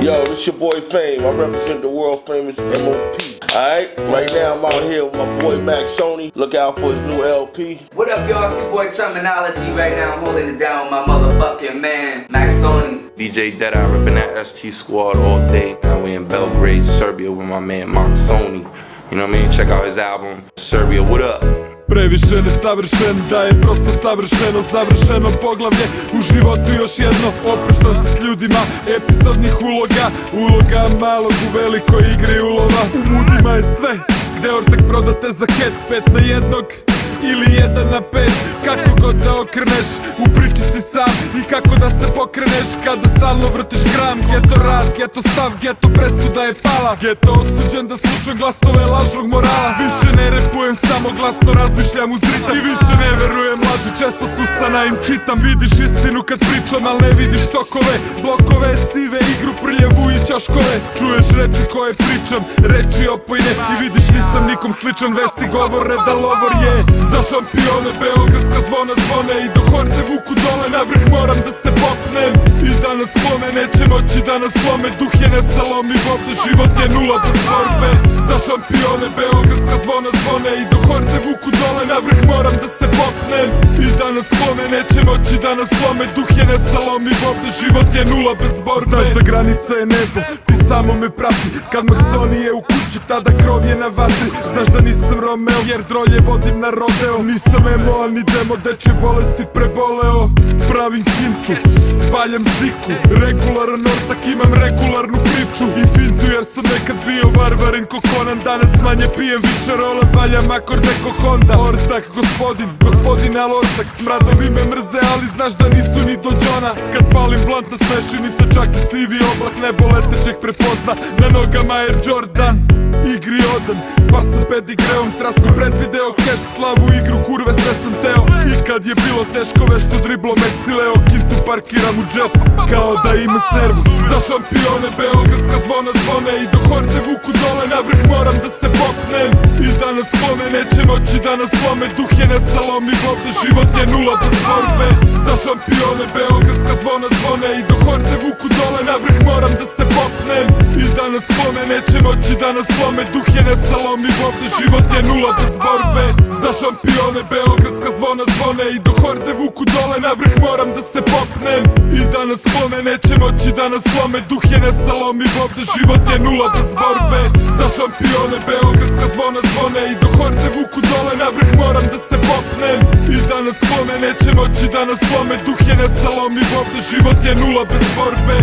Yo, this your boy Fame. I represent the world famous MOP. Alright, right now I'm out here with my boy Max Sony. Look out for his new LP. What up, y'all? It's your boy Terminology. Right now I'm holding it down with my motherfucking man, Max Sony. DJ Deadeye ripping that ST Squad all day. Now we in Belgrade, Serbia with my man Max Sony. You know what I mean? Check out his album, Serbia, what up? Previše nesavršen, da je prosto savršeno, završeno poglavlje u životu još jedno. Opuštam se s ljudima epizodnih uloga, uloga malog u velikoj igri ulova. U mudima je sve, gde ortak prodate za ket, 5 na 1 ili 1 na 5. Kako god da okreneš, u priči si sam. I kako da se pokreneš kada stalno vrtiš gram. Geto rad, geto stav, geto presuda je pala. Geto osuđen da slušam glasove lažnog morala. Više ne repujem, samo glasno razmišljam uz ritam. I više ne verujem laži, često s usana im čitam. Vidiš istinu kad pričam, al ne vidiš tokove, blokove, sive, igru prljavu i ćoškove. Čuješ reči koje pričam, reči opojne. I vidiš nisam nikom sličan, vesti govore da lovor je. Za šampione, beogradska zvona zvone. I do horde vuku dole, na vrh moram da se popnem. I da nas slome, neće moći da nas slome. Duh je ne salomi, ovde život je nula bez borbe. Za šampione, beogradska zvona zvone. I do horde vuku dole, na vrh moram da se popnem. I da nas slome, neće moći da nas slome. Duh je ne salomi, ovde život je nula bez borbe. Znaš da granica je nebo, ti samo me prati. Kad Maksoni je u kući, tada krov je na vatri. Znaš da nisam Romeo, jer drolje vodim na rodeo. Nisam emo, al ni demo, dečje bolesti preboleo. Pravim kintu, valjam ziku, regularan ortak, imam regularnu priču. I fintu jer sam nekad bio varvarin ko Conan. Danas manje pijem, više rola, valjam akorde ko Honda. Ortak, gospodin al ortak. Smradovi me mrze, ali znaš da nisu ni do Johna. Kad palim blunt nasmeši mi se čak i sivi oblak. Nebo letećeg prepozna, na nogama je Jordan. Igri odem, pa sam pedigreom trasu predvideo keš, slavu, igru, kurve, sve sam teo. I kad je bilo teško vešto driblo me sileo, kintu parkiram u džep, kao da ima servu. Za šampione, beogradska zvona zvone. I do horde vuku dole, na vrh moram da se popnem. I da nas slome, neće moći da nas slome. Duh je ne salomi, ovde život je nula bez borbe. Za šampione, beogradska zvona zvone. I do horde vuku dole, na vrh moram da se popnem. I da nas slome, neće moći da nas slome. Duh je ne salomi, ovde život je nula bez borbe. Za šampione, beogradska zvona zvone. I do horde vuku dole, na vrh moram da se popnem. I da nas slome, neće moći da nas slome. Duh je ne salomi, ovde život je nula bez borbe. Za šampione, beogradska zvona zvone. I do horde vuku dole, na vrh moram da se popnem. I da nas slome, neće moći da nas slome. Duh je ne salomi, ovde život je nula bez borbe.